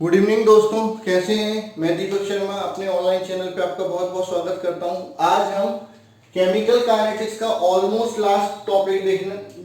Good evening दोस्तों, कैसे हैं। मैं दीपक शर्मा अपने ऑनलाइन चैनल पे आपका बहुत बहुत स्वागत करता हूं। आज हम केमिकल काइनेटिक्स का ऑलमोस्ट लास्ट टॉपिक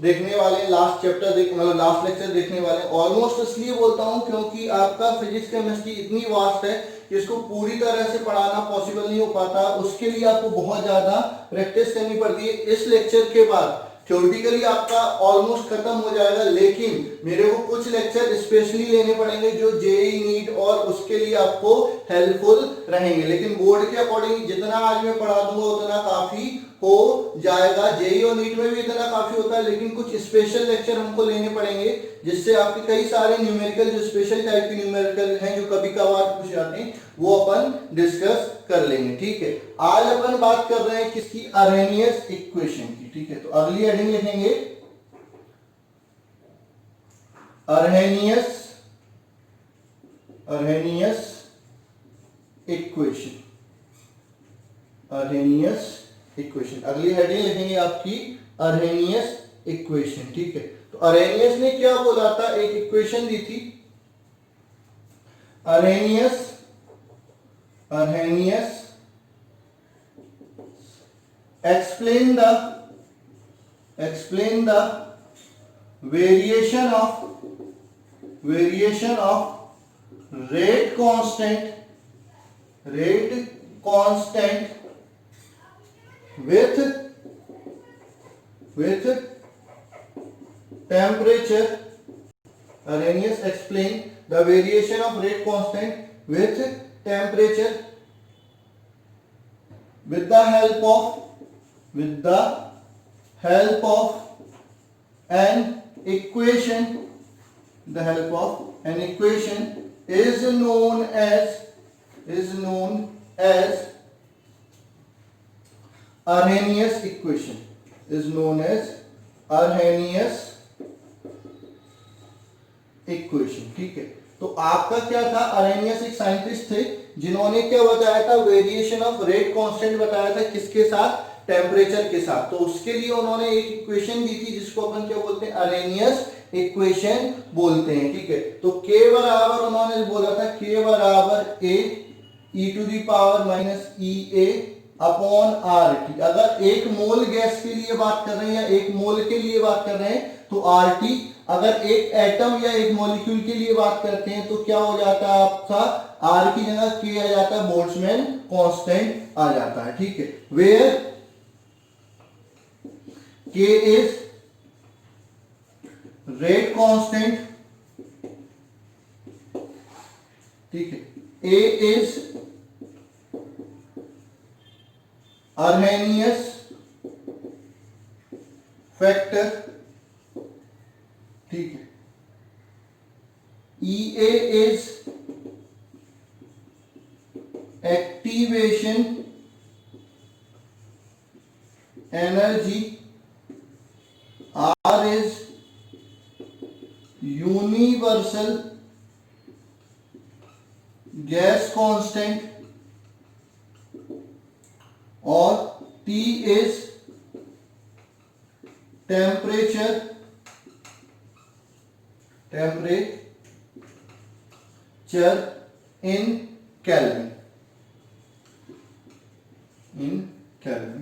देखने वाले हैं। लास्ट चैप्टर मतलब लास्ट लेक्चर देखने वाले हैं। ऑलमोस्ट इसलिए बोलता हूं क्योंकि आपका फिजिक्स केमिस्ट्री इतनी वास्ट है कि इसको पूरी तरह से पढ़ाना पॉसिबल नहीं हो पाता। उसके लिए आपको बहुत ज्यादा प्रैक्टिस करनी पड़ती है। इस लेक्चर के बाद थ्योरेटिकली आपका ऑलमोस्ट खत्म हो जाएगा, लेकिन मेरे को कुछ लेक्चर स्पेशली लेने पड़ेंगे जो जेईई नीट और उसके लिए आपको हेल्पफुल रहेंगे। लेकिन बोर्ड के अकॉर्डिंग जितना आज मैं पढ़ा दूंगा उतना काफी हो जाएगा। जेईई और नीट में भी इतना काफी होता है, लेकिन कुछ स्पेशल लेक्चर हमको लेने पड़ेंगे जिससे आपके कई सारे न्यूमेरिकल जो स्पेशल टाइप के न्यूमेरिकल हैं जो कभी कभार पूछ जाते हैं वो अपन डिस्कस कर लेंगे। ठीक है, आज अपन बात कर रहे हैं किसकी, अरेनियस इक्वेशन की। ठीक है, तो अगली हेडिंग लिखेंगे अरहेनियस इक्वेशन। अरहेनियस इक्वेशन अगली हेडिंग लिखेंगे आपकी अरहेनियस इक्वेशन। ठीक है, तो अरहेनियस ने क्या बोला था, एक इक्वेशन दी थी। Arrhenius explain the variation of rate constant with temperature. Arrhenius explain the variation of rate constant with temperature with the help of an equation. The help of an equation is known as Arrhenius equation. ठीक है, तो आपका क्या था, Arrhenius एक scientist थे जिन्होंने क्या बताया था, वेरिएशन ऑफ रेट कांस्टेंट बताया था। किसके साथ, टेम्परेचर के साथ। तो उसके लिए उन्होंने एक इक्वेशन दी थी जिसको अपन क्या बोलते हैं, अरेनियस इक्वेशन बोलते हैं। ठीक है, तो K बराबर उन्होंने बोला था K बराबर A e to the power minus EA upon RT। अगर एक मोल गैस के लिए बात कर रहे हैं या एक मोल के लिए बात कर रहे हैं तो RT, अगर एक एटम या एक मॉलिक्यूल के लिए बात करते हैं तो क्या हो जाता है आपका, R की जगह K आ जाता है, बोल्ट्जमैन कांस्टेंट आ जाता है। ठीक है, where K is rate constant. ठीक है, A इज अरहेनियस फैक्टर। ठीक है, EA is activation energy, R is universal gas constant और T is temperature in kelvin.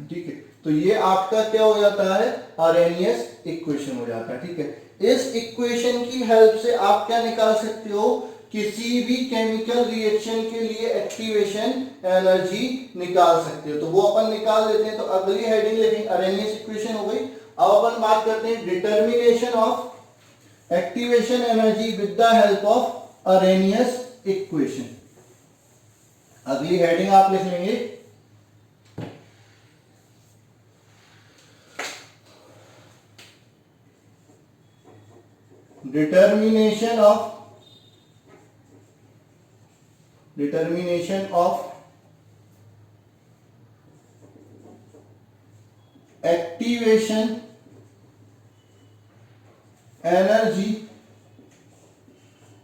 ठीक है, तो ये आपका क्या हो जाता है, अरेनियस इक्वेशन हो जाता है। ठीक है, इस इक्वेशन की हेल्प से आप क्या निकाल सकते हो, किसी भी केमिकल रिएक्शन के लिए एक्टिवेशन एनर्जी निकाल सकते हो। तो वो अपन निकाल लेते हैं। तो अगली हेडिंग लिखेंगे अरेनियस इक्वेशन हो गई। अब अपन बात करते हैं determination of activation energy with the help of Arrhenius equation. अगली हेडिंग आप लिख लेंगे determination of activation energy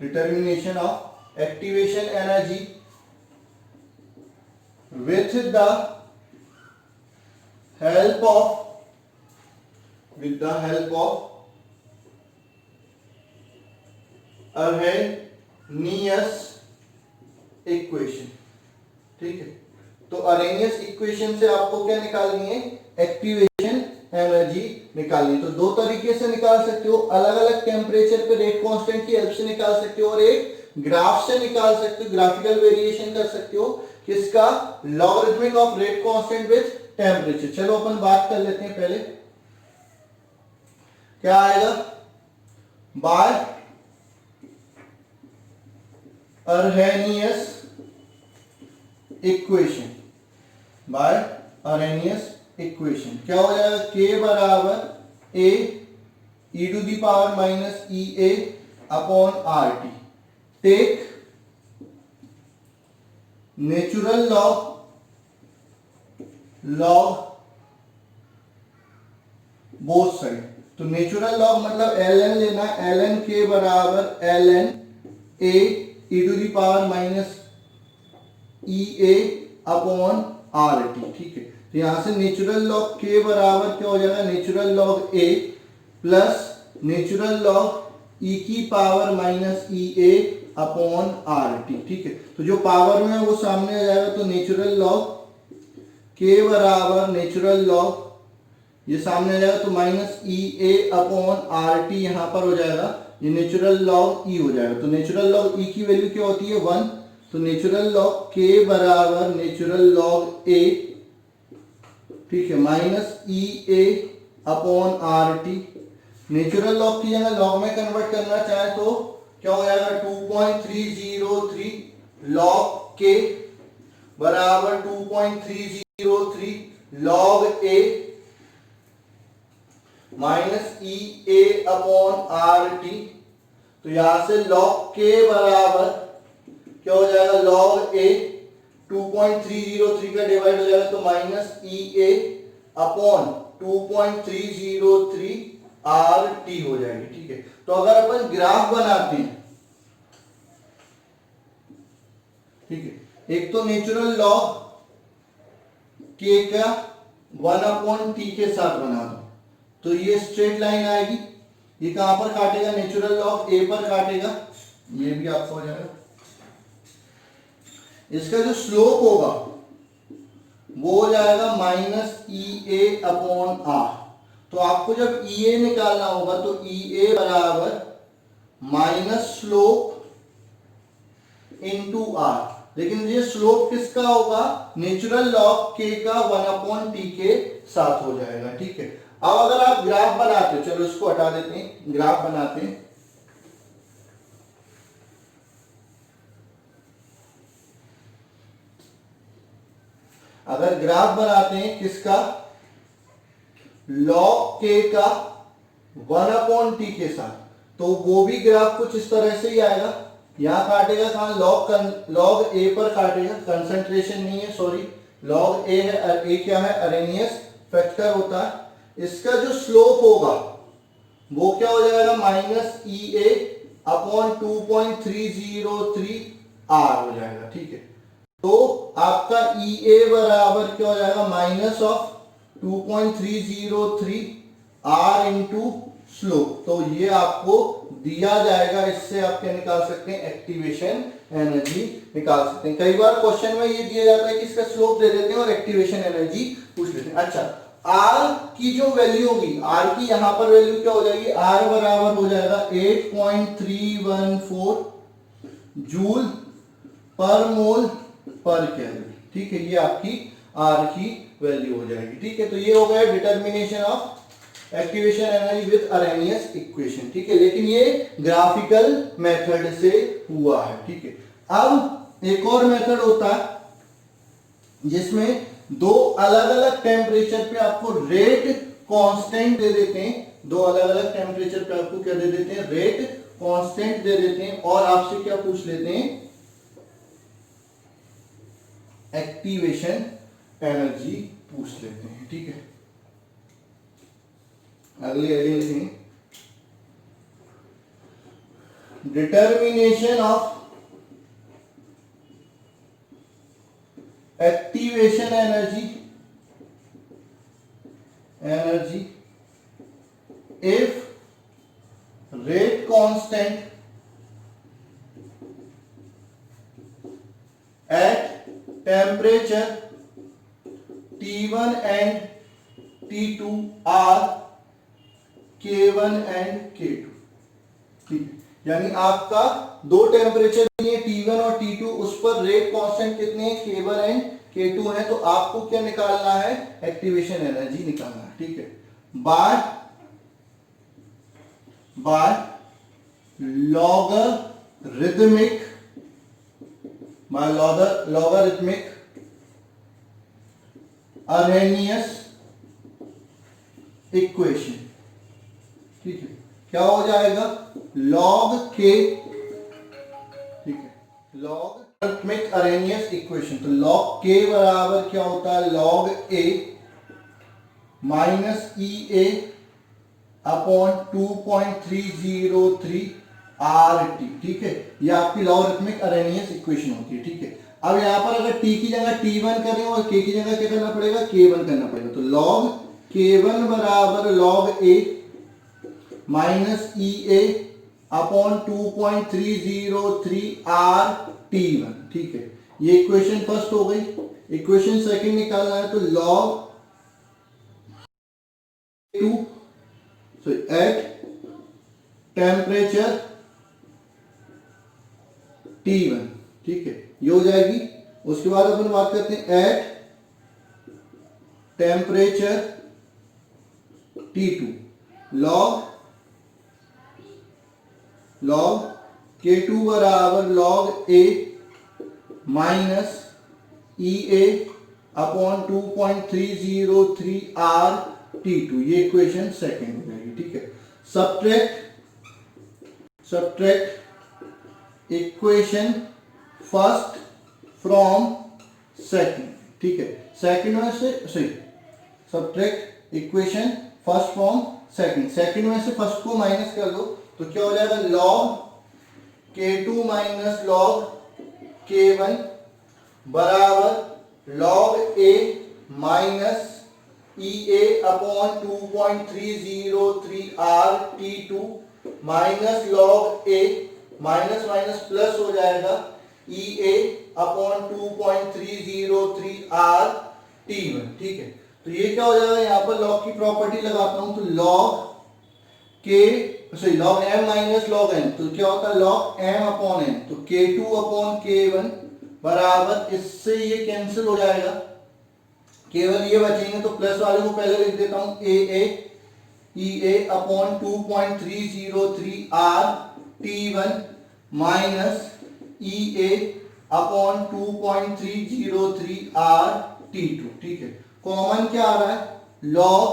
determination of activation energy with the help of Arrhenius equation, ठीक है। तो अरेनियस इक्वेशन से आपको क्या निकालनी है, एक्टिवेशन एनर्जी निकालनी है। तो दो तरीके से निकाल सकते हो, अलग अलग टेम्परेचर पे रेट कांस्टेंट की हेल्प से निकाल सकते हो और एक ग्राफ से निकाल सकते हो, ग्राफिकल वेरिएशन कर सकते हो किसका, logarithmic of rate constant with temperature. चलो अपन बात कर लेते हैं पहले, क्या आएगा, by Arrhenius equation, by Arrhenius equation क्या हो जाएगा, k बराबर a e to the power minus E A upon R T, take natural log both side. तो नेचुरल लॉग मतलब ln लेना, ln k बराबर ln a e to the power minus E A upon R T, ठीक है। तो यहां से natural log k बराबर क्या हो जाएगा, natural log a plus natural log e की power minus E A upon R T, ठीक है। तो जो पावर में है वो सामने आ जाएगा, तो नेचुरल लॉग k बराबर नेचुरल लॉग, ये सामने आ जाएगा तो minus E A upon R T यहां पर हो जाएगा, ये नेचुरल लॉग e हो जाएगा। तो नेचुरल लॉग e की वैल्यू क्या होती है, 1। तो नेचुरल लॉग k बराबर नेचुरल लॉग a, ठीक है, minus E A upon R T. Natural log की जगह लॉग में कन्वर्ट करना चाहे तो क्या हो जाएगा, 2.303 लॉग k बराबर 2.303 log a minus E A upon R T. तो यहां से लॉग k बराबर क्या हो जाएगा, लॉग a 2.303 का डिवाइड हो जाएगा तो minus E A upon 2.303 are T हो जाएगी, ठीक है। तो अगर अपन ग्राफ बनाते हैं, ठीक है, एक तो नेचुरल लॉग k का 1 अपॉन टी के साथ बना दो, तो ये स्ट्रेट लाइन आएगी, ये कहां पर काटेगा, नेचुरल लॉग a पर काटेगा, ये भी आपको हो जाएगा। इसका जो स्लोप होगा वो हो जाएगा minus E A upon R. तो आपको जब ई ए निकालना होगा तो ई ए बराबर माइनस स्लोप इनटू आर, लेकिन ये स्लोप किसका होगा, नेचुरल लॉग के का 1 अपॉन टी के साथ हो जाएगा, ठीक है। अब अगर आप ग्राफ बनाते हो, चलो इसको हटा देते हैं, ग्राफ बनाते हैं, अगर ग्राफ बनाते हैं किसका, लॉग के का 1 अपॉन टी के साथ, तो वो भी ग्राफ कुछ इस तरह से ही आएगा। यहां काटेगा कहां, लॉग ए पर काटेगा, कंसंट्रेशन नहीं है, सॉरी, लॉग ए है, ए क्या है, अरेनियस फैक्टर होता है। इसका जो स्लोप होगा वो क्या हो जाएगा, minus E A upon 2.303 R हो जाएगा, ठीक है। तो आपका ई ए बराबर क्या हो जाएगा, minus of 2.303 R into slope. तो ये आपको दिया जाएगा, इससे आप क्या निकाल सकते हैं, एक्टिवेशन एनर्जी निकाल सकते हैं। कई बार क्वेश्चन में ये दिया जाता है कि इसका स्लोप दे देते हैं और एक्टिवेशन एनर्जी पूछ लेते हैं। अच्छा, आर की जो वैल्यू होगी, आर की यहां पर वैल्यू क्या हो जाएगी, आर बराबर हो जाएगा 8.314 जूल पर मोल पर कैलोरी, ठीक है। ये आपकी आर की वैल्यू हो जाएगी, ठीक है। तो ये हो गया determination of activation energy with Arrhenius equation, ठीक है। लेकिन ये ग्राफिकल मेथड से हुआ है, ठीक है। अब एक और मेथड होता है जिसमें दो अलग अलग टेम्परेचर पे आपको रेट कांस्टेंट दे देते हैं, दो अलग अलग टेम्परेचर पे आपको क्या दे देते हैं, रेट कांस्टेंट दे देते हैं, और आपसे क्या पूछ लेते हैं, एक्टिवेशन एनर्जी पूछ लेते हैं, ठीक है। अगली हेडिंग लिखेंगे, determination of activation energy if rate constant at temperature T1 and T2 are K1 and K2। ठीक है, यानी आपका दो टेम्परेचर दिए T1 और T2, उस पर रेट कांस्टेंट कितने हैं, K1 एंड K2 है। तो आपको क्या निकालना है, एक्टिवेशन एनर्जी निकालना है। ठीक है, बाय लॉगरिथमिक अरेनियस इक्वेशन। ठीक है, क्या हो जाएगा, log k, ठीक है, लॉगरिथमिक अरेनियस इक्वेशन। तो log k बराबर क्या होता है, log a minus E A upon 2.303 are T. ठीक है, ये आपकी लॉगरिथमिक अरेनियस इक्वेशन होती है। ठीक है, अब यहां पर अगर t की जगह t1 करें और k की जगह क्या करना पड़ेगा, k1 करना पड़ेगा। तो log k1 बराबर log a minus E A upon 2.303 R T one. ठीक है, ये इक्वेशन फर्स्ट हो गई। इक्वेशन सेकंड निकालना है, तो log 2 एट टेम्परेचर T1। ठीक है, ये हो जाएगी। उसके बाद अपन बात करते हैं at temperature T2, log K2 बराबर log A minus E A upon 2.303 R T2। ये इक्वेशन सेकंड हो जाएगी। ठीक है, subtract equation first from second. ठीक है, सेकंड में से subtract equation first from second, second में से फर्स्ट को माइनस कर दो, तो क्या हो जाएगा, log K2 minus log K1 बराबर log A minus E A upon 2.303 R T2 minus log A, minus minus plus हो जाएगा, ई ए अपॉन 2.303 आर T1। ठीक है, तो ये क्या हो जाएगा, यहां पर log की प्रॉपर्टी लगाता हूं, तो log log m minus log n, तो क्या होता है, log m अपॉन n। तो K2 अपॉन K1 बराबर, इससे ये कैंसिल हो जाएगा, केवल ये बचेंगे। तो प्लस वाले को पहले लिख देता हूं, E A upon 2.303 R T1 minus E A upon 2.303 R T2। ठीक है, कॉमन क्या आ रहा है, log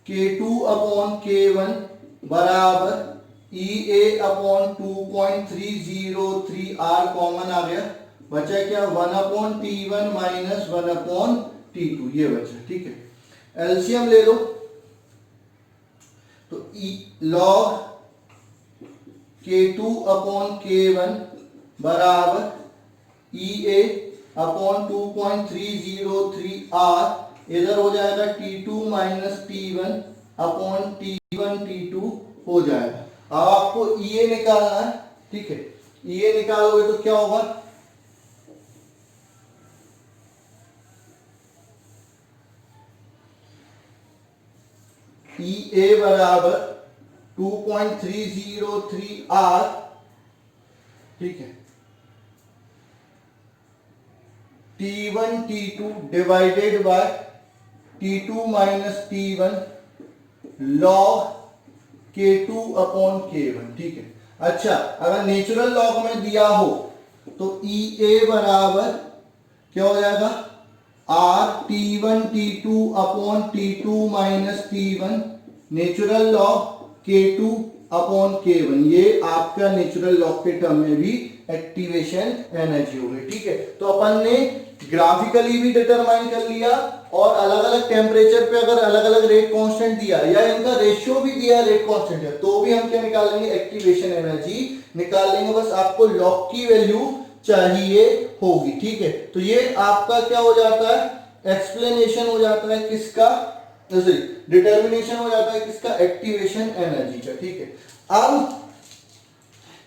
K2 अपॉन K1 बराबर ई ए अपॉन 2.303 आर कॉमन आ गया, बचा क्या, 1 upon T1 minus 1 upon T2, ये बचा। ठीक है, एलसीएम ले लो, तो log K2 अपॉन K1 बराबर ई ए अपॉन 2.303 आर, इधर हो जाएगा T2 minus T1 upon T1 T2 हो जाएगा। अब आपको EA निकालना है। ठीक है, EA निकालोगे तो क्या होगा, EA बराबर 2.303 आर। ठीक है, T1 T2 divided by T2 minus T1 log K2 upon K1। ठीक है, अच्छा अगर नेचुरल लॉग में दिया हो तो EA बराबर क्या हो जाएगा, R T1 T2 upon T2 minus T1 natural log K2 upon K1। ये आपका नेचुरल लॉग के टर्म में भी एक्टिवेशन एनर्जी हो गई। ठीक है, तो अपन ने ग्राफिकली भी डिटरमाइन कर लिया और अलग अलग टेम्परेचर पे अगर अलग अलग रेट कांस्टेंट दिया या इनका रेशियो भी दिया रेट कांस्टेंट है, तो भी हम क्या निकाल लेंगे, एक्टिवेशन एनर्जी निकाल लेंगे। बस आपको लॉग की वैल्यू चाहिए होगी। ठीक है, तो ये आपका क्या हो जाता है, एक्सप्लेनेशन हो जाता है किसका, डिटर्मिनेशन हो जाता है किसका, एक्टिवेशन एनर्जी का। ठीक है, अब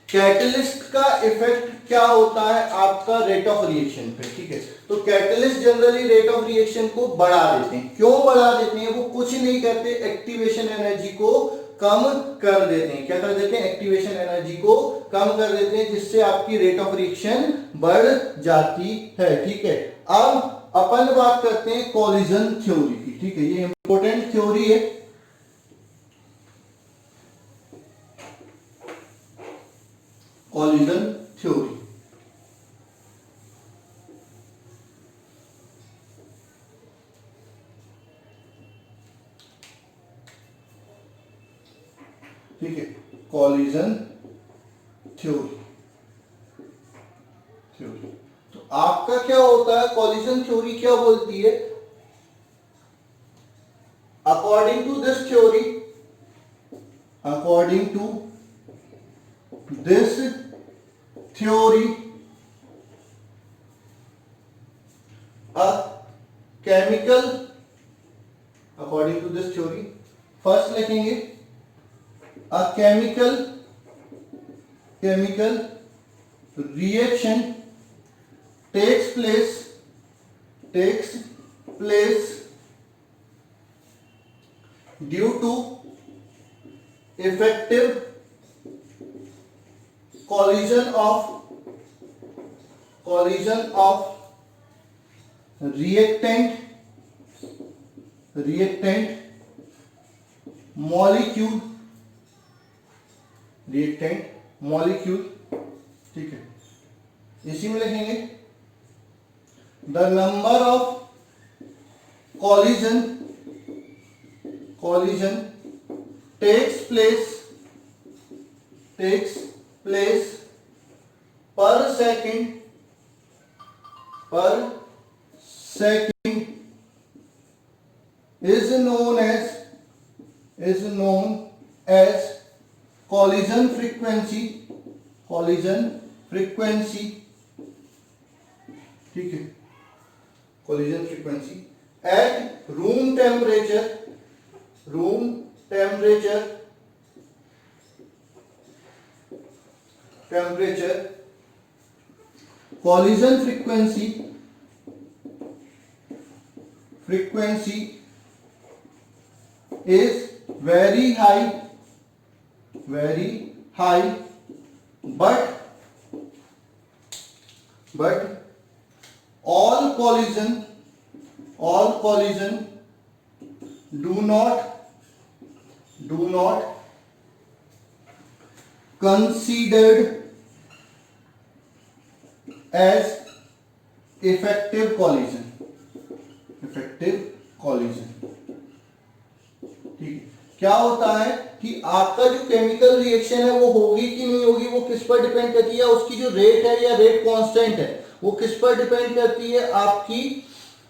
कैटलिस्ट का इफेक्ट क्या होता है आपका रेट ऑफ रिएक्शन पे, ठीक है। तो catalyst generally rate of reaction को बढ़ा देते हैं। क्यों बढ़ा देते हैं? वो कुछ नहीं करते, एक्टिवेशन एनर्जी को कम कर देते हैं। क्या कर देते हैं? एक्टिवेशन एनर्जी को कम कर देते हैं, जिससे आपकी रेट ऑफ रिएक्शन बढ़ जाती है, ठीक है। अब अपन बात करते हैं कोलिजन थ्योरी की, ठीक है। ये इंपॉर्टेंट थ्योरी है। कोलिजन थ्योरी, ठीक है। कोलिजन थ्योरी, तो आपका क्या होता है? कोलिजन थ्योरी क्या बोलती है? According to this theory, according to this theory, a chemical, according to this theory, first लिखेंगे a chemical reaction takes place due to effective collision of reactant molecule, ठीक है। इसी में लिखेंगे the number of collision takes place per second is known as collision frequency, ठीक है। collision frequency at room temperature collision frequency is very high, but all collision do not considered as effective collision, ठीक है। क्या होता है कि आपका जो केमिकल रिएक्शन है वो होगी कि नहीं होगी, वो किस पर डिपेंड करती है? उसकी जो रेट है या रेट कांस्टेंट है, वो किस पर डिपेंड करती है? आपकी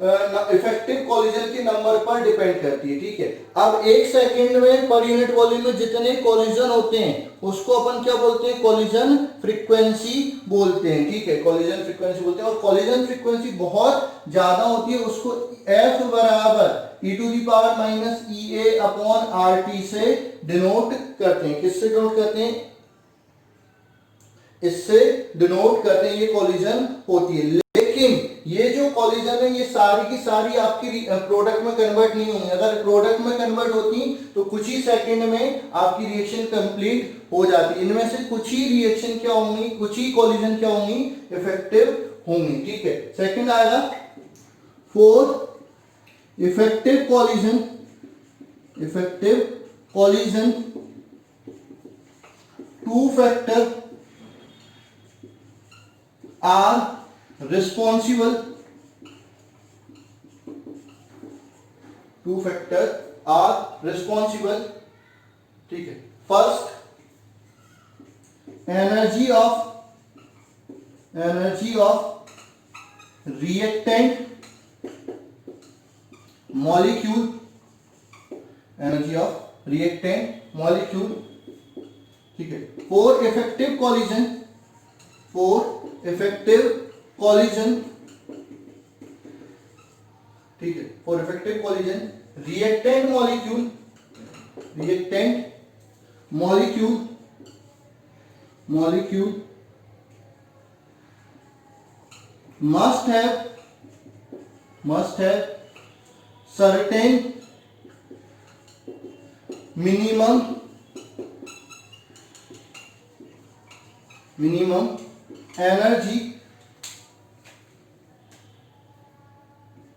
इफेक्टिव कॉलिजन के नंबर पर डिपेंड करती है, ठीक है। अब एक सेकंड में पर यूनिट वॉल्यूम में जितने कॉलिजन होते हैं उसको अपन क्या बोलते हैं? कॉलिजन फ्रीक्वेंसी बोलते हैं, ठीक है। कॉलिजन फ्रीक्वेंसी बोलते हैं। और कॉलिजन फ्रीक्वेंसी बहुत ज्यादा होती है, उसको F बराबर e⁻ से डिनोट करते हैं। किससे डिनोट करते हैं? इससे डिनोट करते हैं। ये कॉलिजन होती है, लेकिन ये जो कॉलिजन है ये सारी की सारी आपकी प्रोडक्ट में कन्वर्ट नहीं होंगी। अगर प्रोडक्ट में कन्वर्ट होती तो कुछ ही सेकंड में आपकी रिएक्शन कंप्लीट हो जाती। इनमें से कुछ ही रिएक्शन क्या होंगी, कुछ ही कॉलिजन क्या होंगी? इफेक्टिव होंगी, ठीक है। सेकंड आएगा four effective collision two factor are responsible, ठीक है। First, energy of reactant molecule, ठीक है। फोर इफेक्टिव कॉलिजन, ठीक है। For effective collision reactant molecule molecule must have certain minimum energy.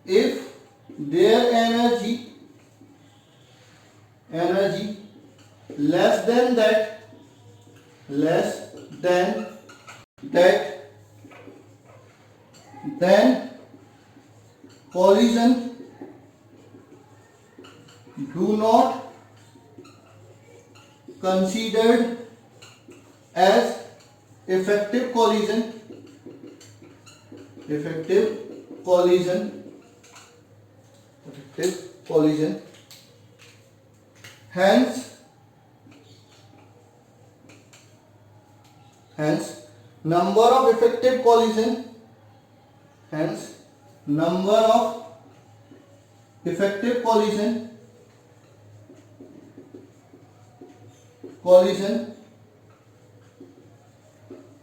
If their energy less than that, then collision do not considered as effective collision. Hence number of effective collision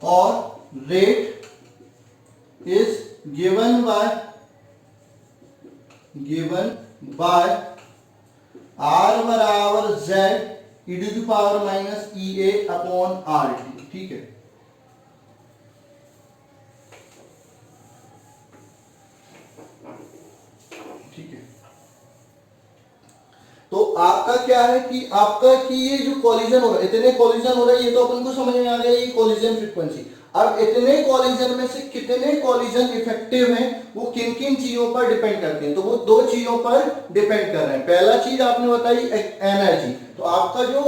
or rate is given by R बराबर Z e to the power minus EA upon RT. ठीक है, तो आपका क्या है कि ये जो कॉलिजन हो रहा है, इतने कॉलिजन हो रहा है, ये तो अपन को समझ में आ गया, ये कॉलिजन फ्रीक्वेंसी। अब इतने कॉलिजन में से कितने कॉलिजन इफेक्टिव हैं, वो किन किन चीजों पर डिपेंड करते हैं, तो वो दो चीजों पर डिपेंड कर रहे हैं। पहला चीज आपने बताई एनर्जी, तो आपका जो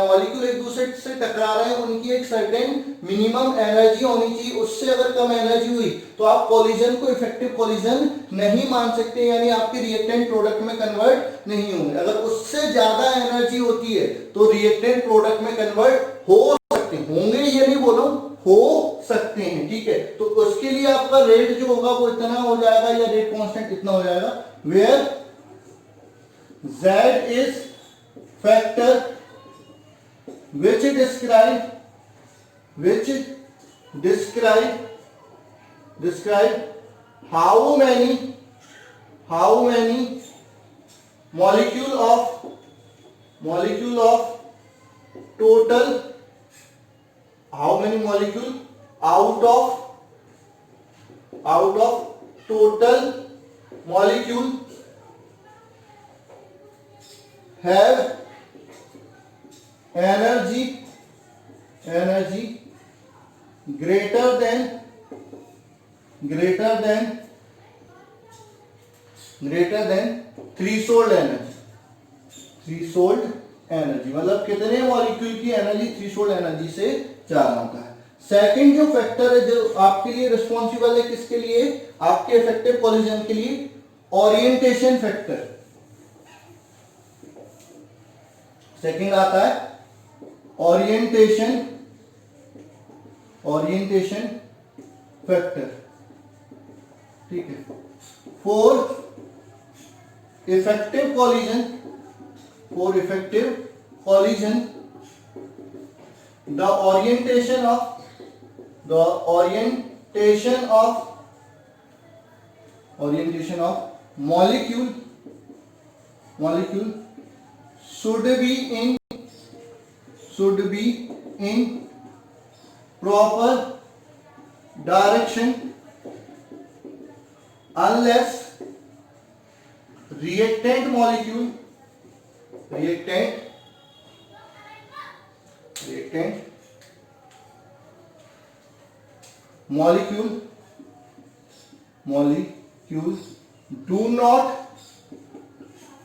मॉलिक्यूल एक दूसरे से टकरा रहे हैं उनकी एक सर्टेन मिनिमम एनर्जी होनी चाहिए, उससे अगर कम एनर्जी हुई तो आप कॉलिजन को इफेक्टिव कॉलिजन नहीं मान सकते, यानी आपके रिएक्टेंट प्रोडक्ट में कन्वर्ट नहीं होंगे। अगर उससे ज्यादा एनर्जी होती है तो रिएक्टेंट प्रोडक्ट में कन्वर्ट हो सकते होंगे, ये नहीं बोलो, हो सकते हैं। ठीक है, तो उसके लिए आपका रेट जो होगा वो इतना हो जाएगा, या रेट कांस्टेंट इतना हो जाएगा, where Z is factor which describe how many molecule of total, how many molecule out of total molecule have energy greater than threshold energy, मतलब कितने मॉलिक्यूल की एनर्जी थ्रीशोल्ड एनर्जी से ज्यादा होता है। सेकंड जो फैक्टर है जो आपके लिए रिस्पॉन्सिबल है, किसके लिए, आपके इफेक्टिव कॉलिजन के लिए, ओरिएंटेशन फैक्टर। सेकंड आता है ओरिएंटेशन फैक्टर। ठीक है, fourth effective collision, the orientation of molecule should be in proper direction unless reactant molecule molecules do not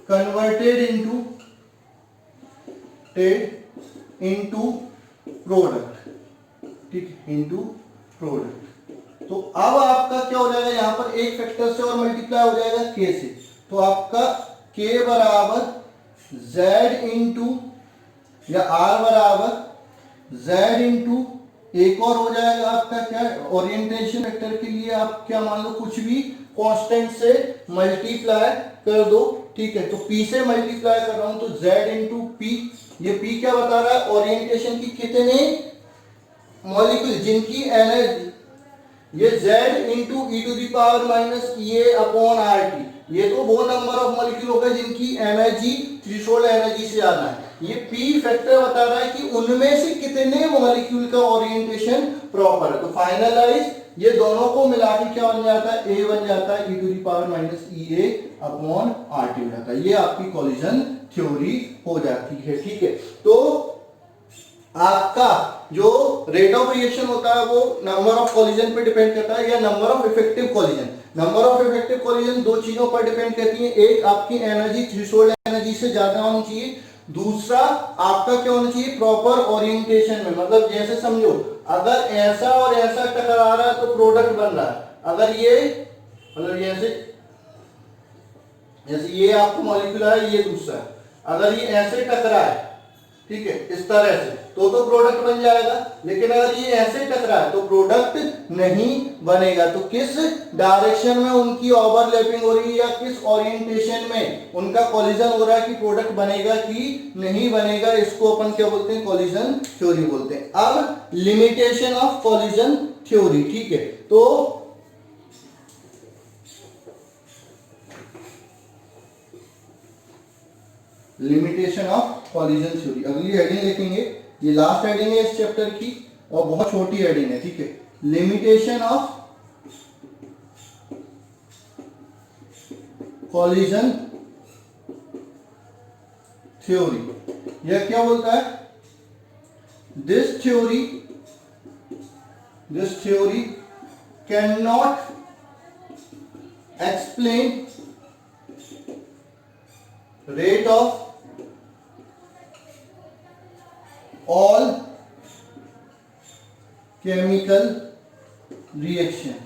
converted into product। ठीक, into product। तो अब आपका क्या हो जाएगा, यहां पर एक फैक्टर से और मल्टीप्लाई हो जाएगा k से, तो आपका k बराबर z इंटू या r बराबर z इंटू एक और हो जाएगा आपका क्या, ओरिएंटेशन वेक्टर के लिए आप क्या मान लो, कुछ भी कांस्टेंट से मल्टीप्लाई कर दो। ठीक है, तो p से मल्टीप्लाई कर रहा हूं तो z इंटू p, ये p क्या बता रहा है, ओरिएंटेशन की कितने मॉलिक्यूल जिनकी एनर्जी ये Z into E to the power minus A upon R T, ये तो वो नंबर ऑफ मॉलिक्यूल होगा जिनकी एनर्जी थ्रेशोल्ड एनर्जी से ज्यादा है। ये P फैक्टर बता रहा है कि उनमें से कितने मॉलिक्यूल का ओरिएंटेशन प्रॉपर है। तो फाइनलाइज ये दोनों को मिला के क्या बन जाता है, A बन जाता है e to the power minus A upon R T हो जाता है। ये आपकी कॉलिजन थ्योरी हो जाती है। ठीक है, तो आपका जो रेट ऑफ रिएक्शन होता है वो नंबर ऑफ कॉलिजन पे डिपेंड करता है या number of effective collision. Number of effective collision दो चीजों पर डिपेंड करती है, एक आपकी एनर्जी थ्रेशोल्ड एनर्जी से ज्यादा होनी चाहिए, दूसरा आपका क्या होना चाहिए, प्रॉपर ओरिएंटेशन में। मतलब जैसे समझो अगर ऐसा और ऐसा टकरा रहा है तो प्रोडक्ट बन रहा है। अगर ये मतलब जैसे ये आपको मॉलिक्यूल है, ये दूसरा है, अगर ये ऐसे टकरा है, ठीक है, इस तरह से तो प्रोडक्ट बन जाएगा। लेकिन अगर ये ऐसे टकरा है तो प्रोडक्ट नहीं बनेगा। तो किस डायरेक्शन में उनकी ओवरलैपिंग हो रही है या किस ओरिएंटेशन में उनका कॉलिजन हो रहा है कि प्रोडक्ट बनेगा कि नहीं बनेगा, इसको अपन क्या बोलते हैं, कॉलिजन थ्योरी बोलते हैं। अब लिमिटेशन ऑफ कॉलिजन थ्योरी। ठीक है, तो लिमिटेशन ऑफ कॉलिजन थ्योरी, अगली हेडिंग लिखेंगे, ये लास्ट हेडिंग है इस चैप्टर की और बहुत छोटी हेडिंग है। ठीक है, लिमिटेशन ऑफ कॉलिजन थ्योरी। यह क्या बोलता है, this theory can not explain rate of all chemical reaction।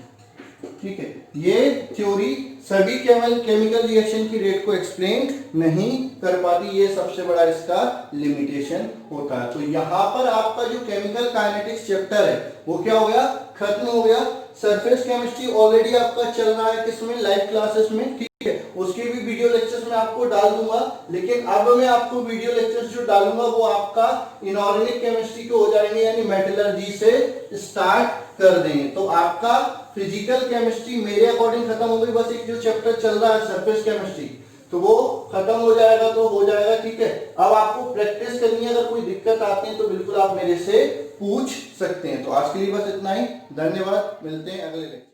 ठीक है, ये थ्योरी सभी केमिकल रिएक्शन की रेट को एक्सप्लेन नहीं कर पाती, ये सबसे बड़ा इसका लिमिटेशन होता है। तो यहां पर आपका जो केमिकल काइनेटिक्स चैप्टर है वो क्या हो गया, खत्म हो गया। सरफेस केमिस्ट्री ऑलरेडी आपका चल रहा है किसमें, लाइव क्लासेस में। ठीक है, उसके भी वीडियो लेक्चर्स में आपको डाल दूंगा, लेकिन अब मैं आपको वीडियो लेक्चर्स जो डालूंगा वो आपका इनऑर्गेनिक केमिस्ट्री के हो जाएंगे, यानी मेटलर्जी से स्टार्ट कर देंगे। तो आपका फिजिकल केमिस्ट्री मेरे अकॉर्डिंग खत्म हो गई, बस एक जो चैप्टर चल रहा है सरफेस केमिस्ट्री तो वो खत्म हो जाएगा तो हो जाएगा। ठीक है, अब आपको प्रैक्टिस करनी है, अगर कोई दिक्कत आती है तो बिल्कुल आप मेरे से पूछ सकते हैं। तो आज के लिए बस इतना ही, धन्यवाद, मिलते हैं अगले लेक्चर।